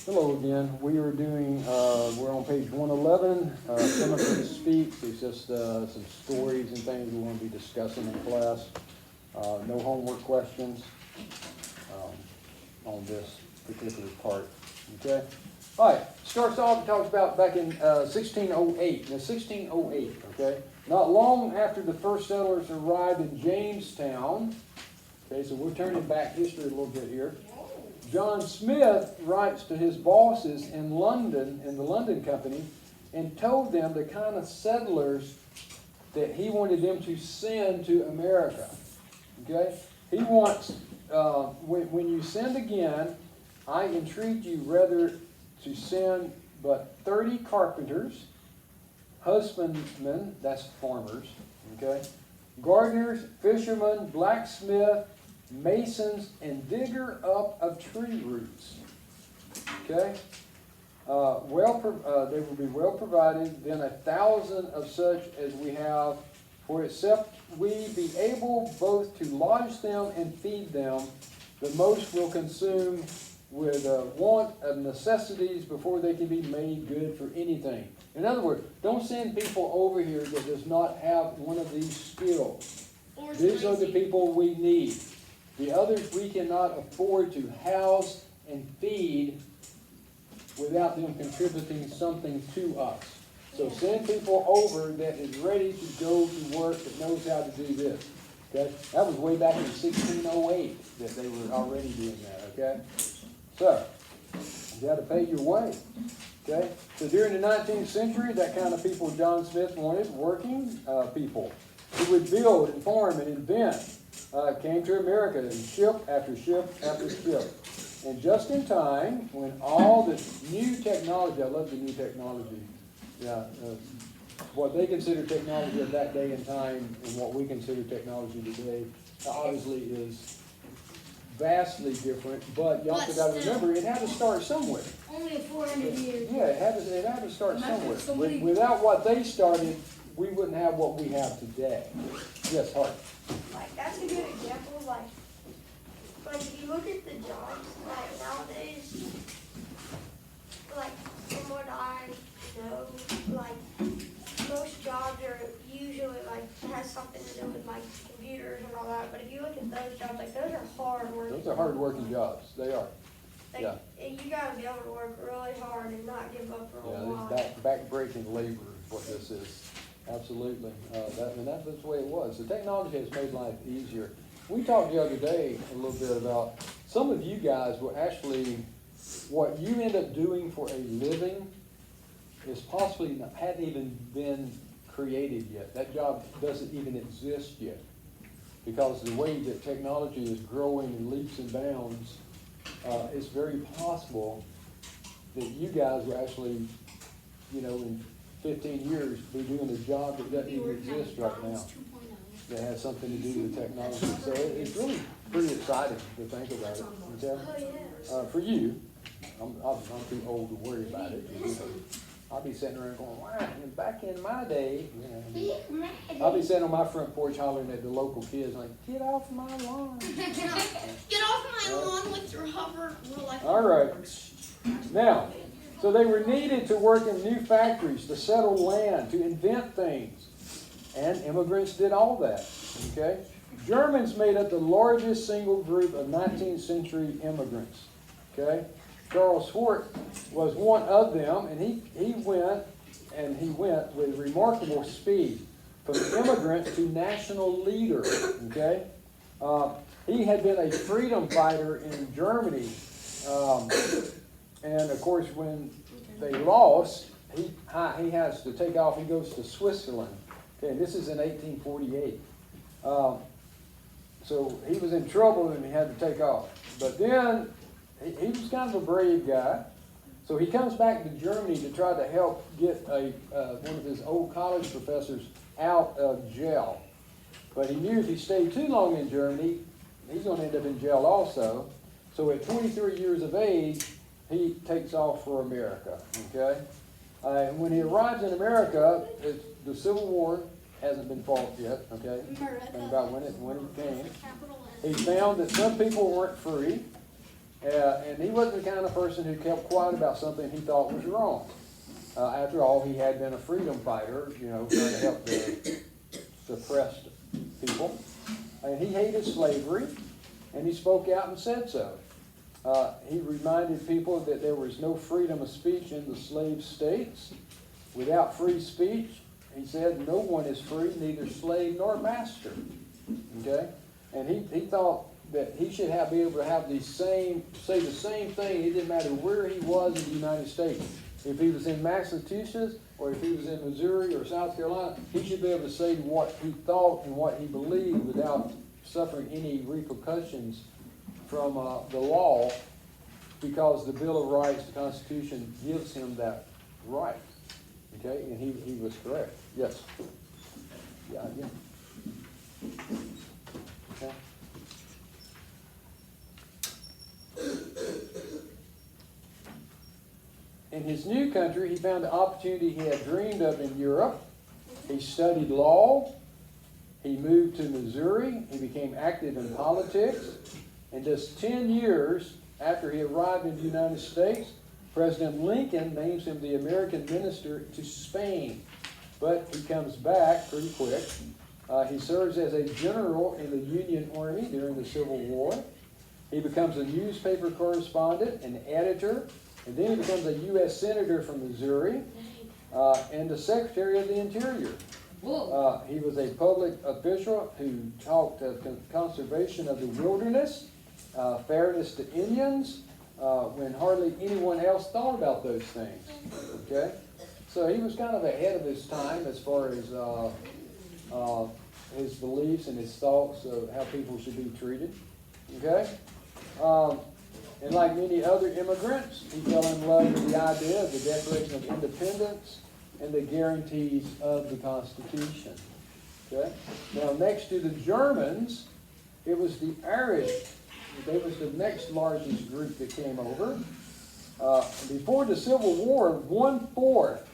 Hello again. We are doing, we're on page 111, Chemistry Speaks. It's just some stories and things we want to be discussing in class. No homework questions on this particular part. Okay? All right. Starts off, it talks about back in 1608. Now, 1608, okay? Not long after the first settlers arrived in Jamestown. Okay, so we're turning back history a little bit here. John Smith writes to his bosses in London, in the London Company, and told them the kind of settlers that he wanted them to send to America. Okay? He wants, when you send again, I entreat you rather to send but 30 carpenters, husbandmen, that's farmers, okay? Gardeners, fishermen, blacksmith, masons, and digger up of tree roots. Okay? They will be well provided, then 1,000 of such as we have, for except we be able both to lodge them and feed them, the most will consume with want of necessities before they can be made good for anything. In other words, don't send people over here that does not have one of these skills. These are the people we need. The others we cannot afford to house and feed without them contributing something to us. So send people over that is ready to go to work, that knows how to do this. Okay? That was way back in 1608 that they were already doing that. Okay? So, you got to pay your way. Okay? So during the 19th century, that kind of people John Smith wanted, working people who would build and farm and invent, came to America and ship after ship after ship. And just in time, when all the new technology, I love the new technology, what they consider technology at that day and time and what we consider technology today, obviously is vastly different, but you also got to remember it had to start somewhere. Only 400 years. Yeah, it had to start somewhere. Without what they started, we wouldn't have what we have today. Yes, Hart. Like, that's a good example. Like if you look at the jobs, like nowadays, like from what I know, like most jobs are usually like has something to do with like computers and all that. But if you look at those jobs, like those are hard work. Those are hard working jobs. They are. Like, Yeah. You gotta be able to work really hard and not give up for a while. Yeah, this back-breaking labor is what this is. Absolutely. That's the way it was. The technology has made life easier. We talked the other day a little bit about some of you guys will actually, what you end up doing for a living is possibly hadn't even been created yet. That job doesn't even exist yet. Because the way that technology is growing in leaps and bounds, it's very possible that you guys will actually, in 15 years, be doing a job that doesn't even exist right now, that has something to do with technology. So it's really pretty exciting to think about it. Okay? Oh, yeah. For you, I'm too old to worry about it. I'll be sitting around going, wow, back in my day, I'll be sitting on my front porch hollering at the local kids like, get off my lawn. Get off my lawn with your hover. All right. Now, so they were needed to work in new factories, to settle land, to invent things. And immigrants did all that. Okay? Germans made up the largest single group of 19th century immigrants. Okay? Charles Schwartz was one of them, and he went with remarkable speed from immigrant to national leader. Okay? He had been a freedom fighter in Germany. And of course, when they lost, he has to take off. He goes to Switzerland. Okay, this is in 1848. So he was in trouble and he had to take off. But then he was kind of a brave guy. So he comes back to Germany to try to help get one of his old college professors out of jail. But he knew if he stayed too long in Germany, he's going to end up in jail also. So at 23 years of age, he takes off for America. Okay? And when he arrives in America, the Civil War hasn't been fought yet. Okay? And about when it came, he found that some people weren't free, And he wasn't the kind of person who kept quiet about something he thought was wrong. After all, he had been a freedom fighter, trying to help the suppressed people. And he hated slavery, and he spoke out and said so. He reminded people that there was no freedom of speech in the slave states. Without free speech, he said, no one is free, neither slave nor master. Okay? And he thought that he should be able to have say the same thing. It didn't matter where he was in the United States. If he was in Massachusetts, or if he was in Missouri or South Carolina, he should be able to say what he thought and what he believed without suffering any repercussions from the law, because the Bill of Rights, the Constitution, gives him that right. Okay, and he was correct. Yes. Yeah. Okay. In his new country, he found the opportunity he had dreamed of in Europe. He studied law. He moved to Missouri. He became active in politics. And just 10 years after he arrived in the United States, President Lincoln names him the American minister to Spain. But he comes back pretty quick. He serves as a general in the Union Army during the Civil War. He becomes a newspaper correspondent and editor. And then he becomes a U.S. Senator from Missouri and the Secretary of the Interior. He was a public official who talked of conservation of the wilderness, fairness to Indians, when hardly anyone else thought about those things. Okay? So he was kind of ahead of his time as far as his beliefs and his thoughts of how people should be treated. Okay? And like many other immigrants, he fell in love with the idea of the Declaration of Independence and the guarantees of the Constitution. Okay? Now, next to the Germans, it was the Irish. They was the next largest group that came over. Before the Civil War, one-fourth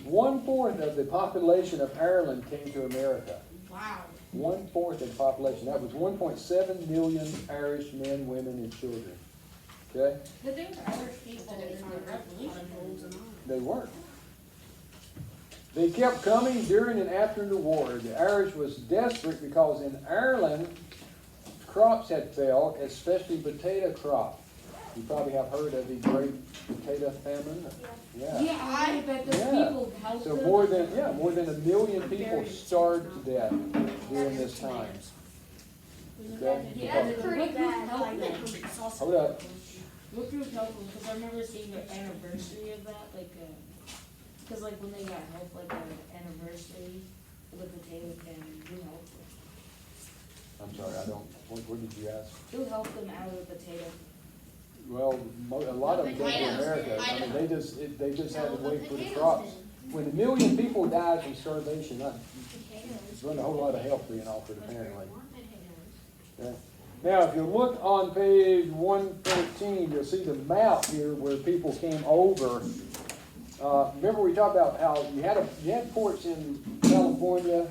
of the population of Ireland came to America. Wow. 1/4 of the population. That was 1.7 million Irish men, women, and children. Okay? But they were Irish people in the Revolution. They weren't. They kept coming during and after the war. The Irish was desperate because in Ireland, crops had failed, especially potato crop. You probably have heard of the Great Potato Famine. Yeah, I bet those people helped So them. more than 1 million people starved to death during this time. Okay? Yeah, that's pretty What group bad. helped Like, them? Hold up. What group helped them? Because I remember seeing the anniversary of that, because when they got help, an anniversary of the potato famine, who helped them? I'm sorry, I don't, what did you ask? Who helped them out of the potato? Well, a lot of them came to Potatoes. America. I mean, they just had to No, the wait for the potatoes crops. did. When 1 million people died from starvation, there's wasn't a whole lot of help being offered apparently. Okay. Now, if you look on page 113, you'll see the map here where people came over. Remember we talked about how you had ports in California,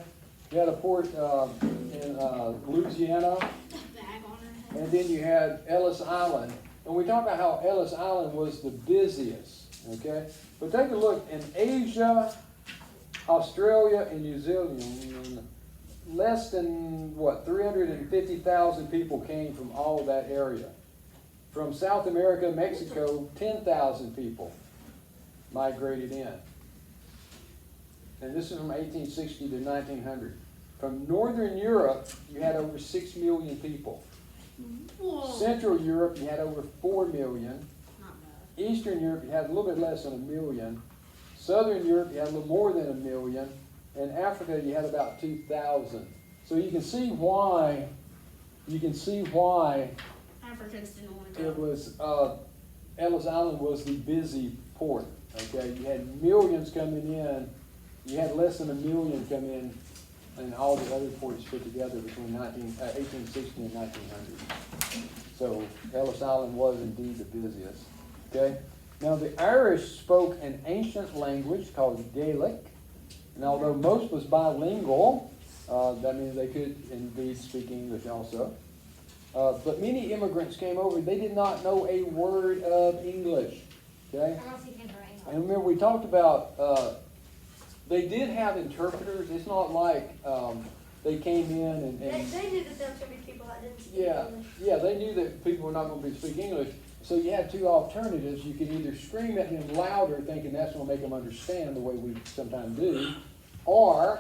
you had a port in Louisiana, Bag on her head. and then you had Ellis Island. And we talked about how Ellis Island was the busiest, okay? But take a look, in Asia, Australia, and New Zealand, less than, 350,000 people came from all of that area. From South America, Mexico, 10,000 people migrated in. And this is from 1860 to 1900. From Northern Europe, you had over 6 million people. Whoa. Central Europe, you had over 4 million. Not bad. Eastern Europe, you had a little bit less than 1 million. Southern Europe, you had a little more than 1 million. And Africa, you had about 2,000. So you can see why Africans didn't want to it go. was, Ellis Island was the busy port. Okay, you had millions coming in. You had less than 1 million come in all the other ports put together between 1860 and 1900. So Ellis Island was indeed the busiest. Okay. Now the Irish spoke an ancient language called Gaelic, and although most was bilingual, that means they could indeed speak English also. But many immigrants came over, they did not know a word of English, okay? I don't speak English. And remember, we talked about, they did have interpreters. It's not like they came in and They knew that there were gonna be people that didn't speak yeah, English. yeah, they knew that people were not going to speak English. So you had two alternatives. You could either scream at him louder, thinking that's going to make him understand the way we sometimes do, or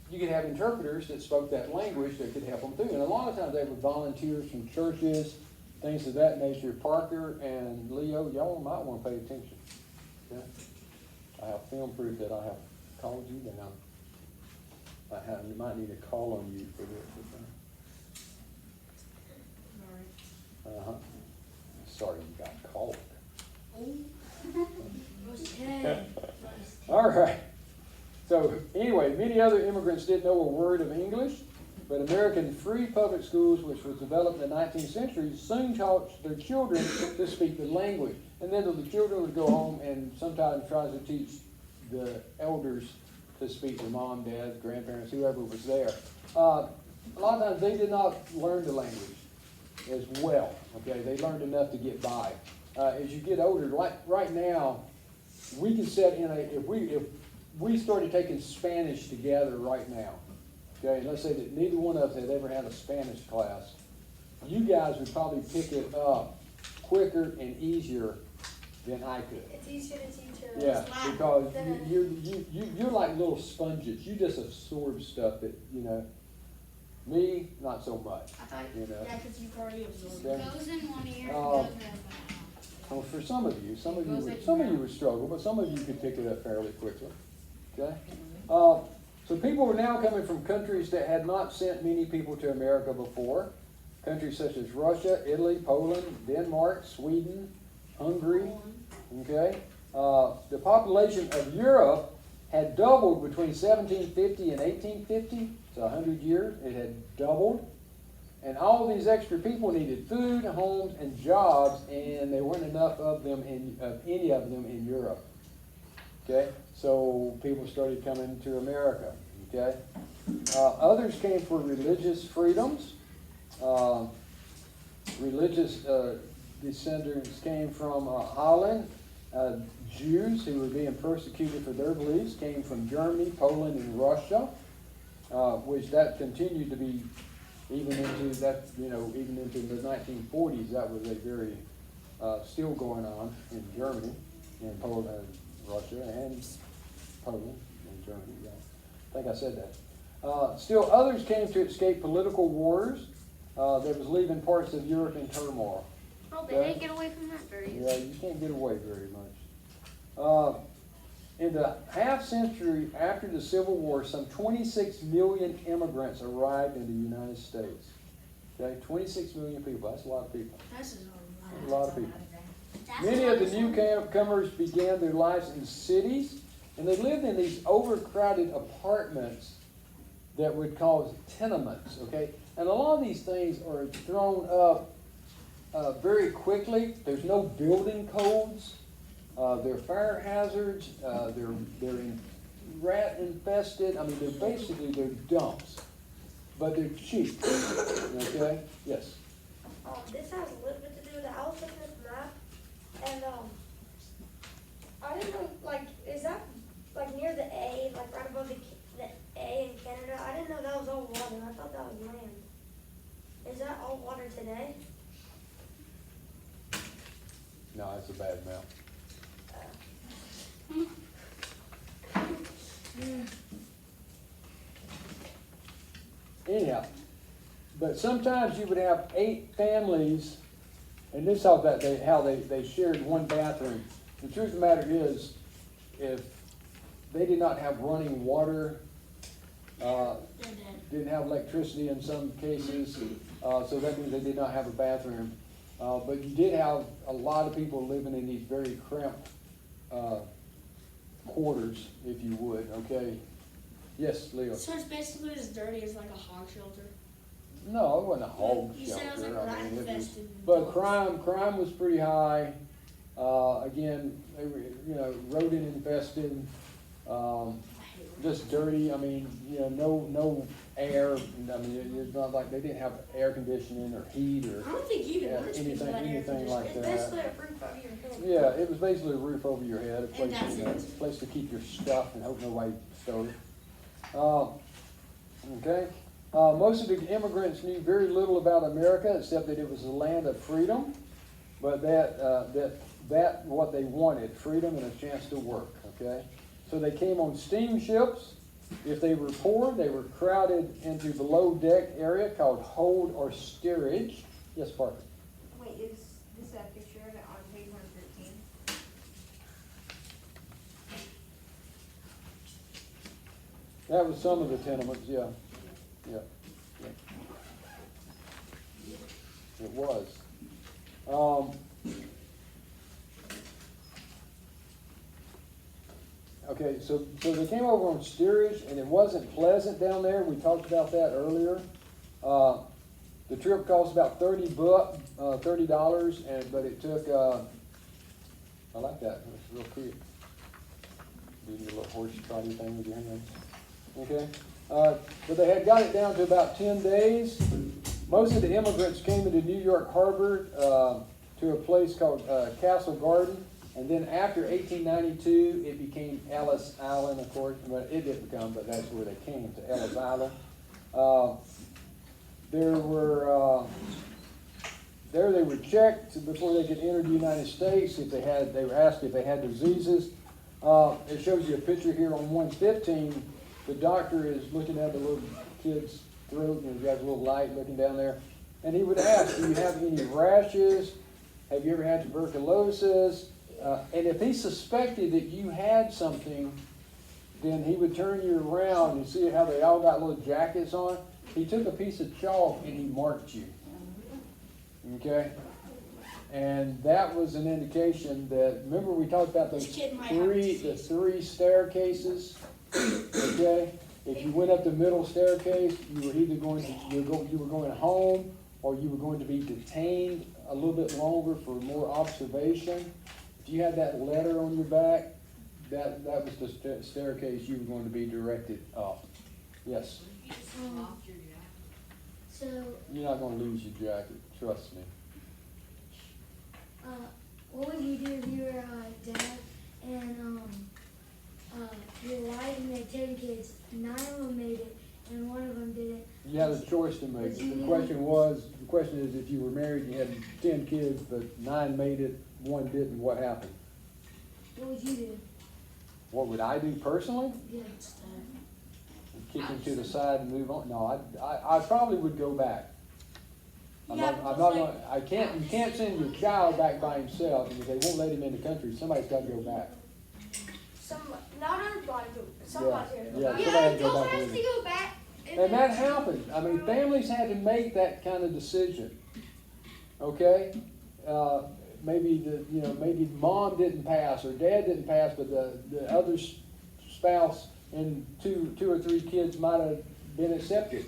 you could have interpreters that spoke that language that could help them through. And a lot of times they were volunteers from churches, things of that nature. Parker and Leo, y'all might want to pay attention. Okay? I have film proof that I have called you down. You might need a call on you for this. Uh-huh. Sorry you got called. All right. So anyway, many other immigrants didn't know a word of English, but American free public schools, which was developed in the 19th century, soon taught their children to speak the language. And then the children would go home and sometimes try to teach the elders to speak, their mom, dad, grandparents, whoever was there. A lot of times they did not learn the language as well, okay? They learned enough to get by. As you get older, like right now, we can set in if we started taking Spanish together right now, okay, and let's say that neither one of us had ever had a Spanish class, you guys would probably pick it up quicker and easier than I could. It's easier to teach her. Yeah, because you're like little sponges. You just absorb stuff that, me, not so much, I thought you know. Yeah, because you've already absorbed Okay. it goes in one ear and Um, goes in the other. Well, for some of you goes like would struggle, but some of you could pick it up fairly quickly. Okay? So people were now coming from countries that had not sent many people to America before. Countries such as Russia, Italy, Poland, Denmark, Sweden, Hungary. Okay? The population of Europe had doubled between 1750 and 1850. So 100 years, it had doubled. And all these extra people needed food, homes, and jobs, and there weren't enough of them any of them in Europe. Okay, so people started coming to America. Okay, others came for religious freedoms. Religious descendants came from Holland. Jews who were being persecuted for their beliefs came from Germany, Poland, and Russia, which that continued to be. Even into the 1940s, that was a very still going on in Germany, in Poland, Russia, and Poland, and Germany. Yeah. I think I said that. Still, others came to escape political wars that was leaving parts of Europe in turmoil. Oh, they Okay. didn't get away from that very easily. Yeah, you can't get away very much. In the half century after the Civil War, some 26 million immigrants arrived in the United States. Okay, 26 million people. That's a lot of people. That's A lot of people. That's Many what of the was- newcomers began their lives in cities, and they lived in these overcrowded apartments that would cause tenements, okay? And a lot of these things are thrown up very quickly. There's no building codes. They're fire hazards. They're rat infested. I mean, they're dumps, but they're cheap. Okay? Yes. This has a little bit to do with it. I was looking at the map, and I didn't know, is that near the A, right above the A in Canada? I didn't know that was all water. I thought that was land. Is that all water today? No, that's a bad map. Anyhow, but sometimes you would have 8 families, and this is how they shared one bathroom. The truth of the matter is, if they did not have running water, didn't have electricity in some cases, so that means they did not have a bathroom. But you did have a lot of people living in these very cramped quarters, if you would, okay? Yes, Leo? So it's basically as dirty as like a hog shelter. No, it wasn't a hog You said it was shelter. like I rat mean, it was, infested. but crime was pretty high. Again, they were, rodent infested. I hate just dirty. I mean, you know, no air. I mean, it's not like they didn't have air conditioning or heat or I don't think even yeah, rich people had air anything like It's that. basically a roof over your head. Yeah, it was basically a roof over your head, a place, that's you know, it. a place to keep your stuff and hope nobody stole it. Okay. Most of the immigrants knew very little about America except that it was a land of freedom, but that what they wanted, freedom and a chance to work. Okay. So they came on steamships. If they were poor, they were crowded into the below deck area called hold or steerage. Yes, Parker. Wait, is this a picture of it on page 113? That was some of the tenements, yeah. Yeah. Yeah. It was. Okay, so they came over on steerage, and it wasn't pleasant down there. We talked about that earlier. The trip cost about $30, but it took. I like that. It's real cute. Do your little horse trotty thing with your hands. Okay, but they had got it down to about 10 days. Most of the immigrants came into New York Harbor to a place called Castle Garden. And then after 1892, it became Ellis Island, of course. Well, it didn't become, but that's where they came, to Ellis Island. There they were checked before they could enter the United States. If they were asked if they had diseases. It shows you a picture here on 115. The doctor is looking at the little kid's throat, and he's got a little light looking down there. And he would ask, do you have any rashes? Have you ever had tuberculosis? And if he suspected that you had something, then he would turn you around and see how they all got little jackets on. He took a piece of chalk and he marked you. Okay? And that was an indication that, remember we talked about those This kid might have three staircases? Okay? If you went up the middle staircase, you were either you were going home, or you were going to be detained a little bit longer for more observation. If you had that letter on your back, that was the staircase you were going to be directed up. Yes? So, You're not going to lose your jacket, trust me. what would you do if you were dad and your wife and the 10 kids, 9 of them made it and one of them didn't? You had a choice to make. The question is, if you were married and you had 10 kids, but 9 made it, 1 didn't, what happened? What would you do? What would I do personally? Yeah. Kick him to the side and move on? No, I probably would go back. I'm not going. You can't send your child back by himself, and if they won't let him in the country, somebody's got to go back. Not everybody, but somebody's here. Yeah, somebody Yeah, had to go Bill back has with to him. go back. And that happened. I mean, families had to make that kind of decision. Okay, maybe mom didn't pass or dad didn't pass, but the other spouse and two or three kids might have been accepted.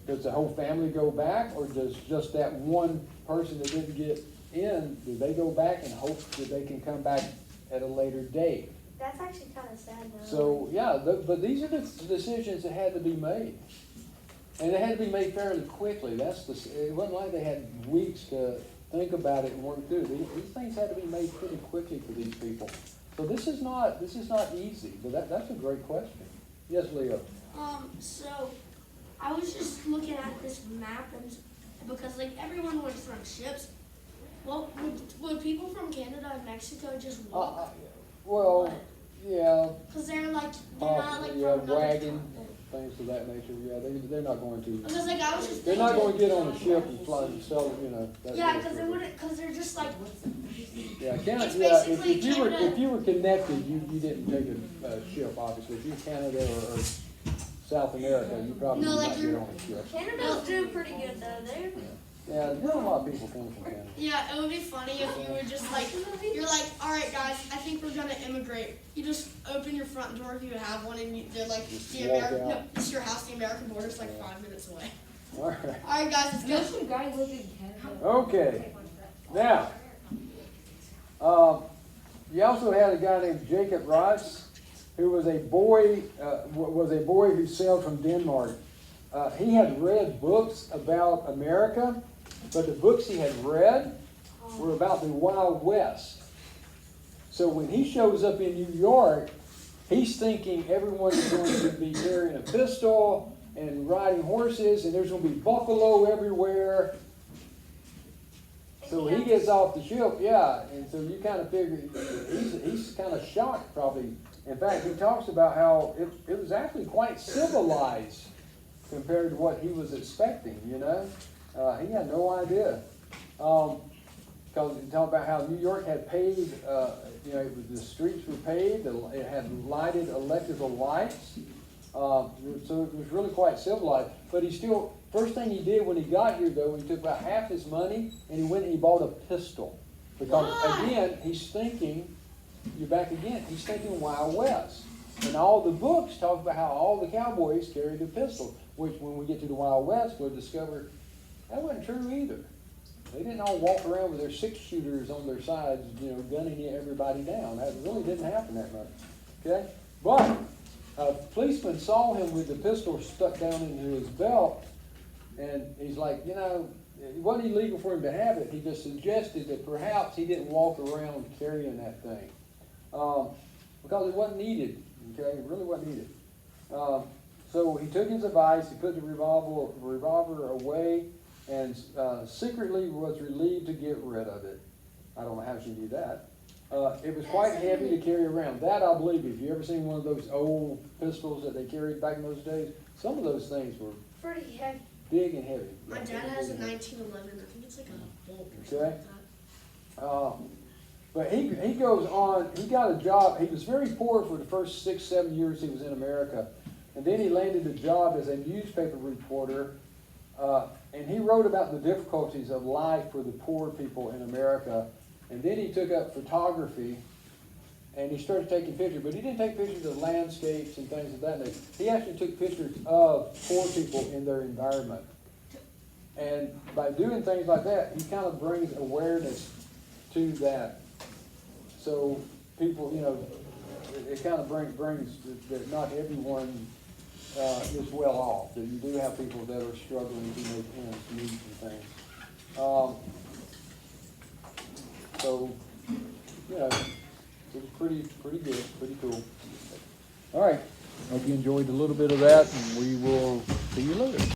Does the whole family go back, or does just that one person that didn't get in, do they go back and hope that they can come back at a later date? That's actually kind of sad though. So, yeah, but these are the decisions that had to be made. And they had to be made fairly quickly. It wasn't like they had weeks to think about it and work through. These things had to be made pretty quickly for these people. So this is not easy, but that's a great question. Yes, Leo? So I was just looking at this map, and because like everyone went from ships, well, would people from Canada and Mexico just walk? Well, yeah, Because they're not like possibly, from yeah, another wagon, continent. things of that nature. Yeah, they're not going to. Because like I was just They're not thinking- going to get on a ship and fly and sell it, that Yeah, sort of because they thing. wouldn't. Because they're just like. Yeah, It's Canada, basically if you Canada. were connected, you didn't take a ship, obviously. If you're Canada or South America, you probably No, would like not get on a ship. Canada's doing pretty good though. They're Yeah, there's a lot of people coming from Canada. Yeah, it would be funny if you would just like, you're like, all right, guys, I think we're gonna immigrate. You just open your front door if you have one, and they're like, Just the walk American, out. no, it's your house. The American border's like 5 minutes away. All right. All right, guys, let's I know go. some guy lived in Canada. Okay. Now, you also had a guy named Jacob Riis. who was a boy who sailed from Denmark. He had read books about America, but the books he had read were about the Wild West. So when he shows up in New York, he's thinking everyone's going to be carrying a pistol and riding horses, and there's going to be buffalo everywhere. So he gets off the ship, yeah, and so you kind of figure he's kind of shocked probably. In fact, he talks about how it was actually quite civilized compared to what he was expecting, you know. He had no idea. Because he talked about how New York had paved, you know, the streets were paved, it had lighted electrical lights. So it was really quite civilized. But he still, first thing he did when he got here though, he took about half his money and he went and he bought a pistol. Because again, he's thinking, you're back again, he's thinking Wild West. And all the books talk about how all the cowboys carried a pistol, which when we get to the Wild West, we'll discover that wasn't true either. They didn't all walk around with their 6-shooters on their sides, you know, gunning everybody down. That really didn't happen that much. Okay? But a policeman saw him with the pistol stuck down into his belt, and he's like, you know, it wasn't illegal for him to have it. He just suggested that perhaps he didn't walk around carrying that thing. Because it wasn't needed. Okay? It really wasn't needed. So he took his advice, he put the revolver away, and secretly was relieved to get rid of it. I don't know how she knew that. It was quite heavy to carry around. That I believe. If you ever seen one of those old pistols that they carried back in those days, some of those things were Pretty heavy. big and heavy. My dad has a 1911. I think it's like a Bolt or something Okay. like that. But he goes on, he got a job. He was very poor for the first 6-7 years he was in America. And then he landed a job as a newspaper reporter. And he wrote about the difficulties of life for the poor people in America. And then he took up photography and he started taking pictures. But he didn't take pictures of landscapes and things of that nature. He actually took pictures of poor people in their environment. And by doing things like that, he kind of brings awareness to that. So people, you know, it kind of brings that not everyone is well off. That you do have people that are struggling to make ends meet and things. So, you know, it's pretty good, pretty cool. All right, hope you enjoyed a little bit of that, and we will see you later.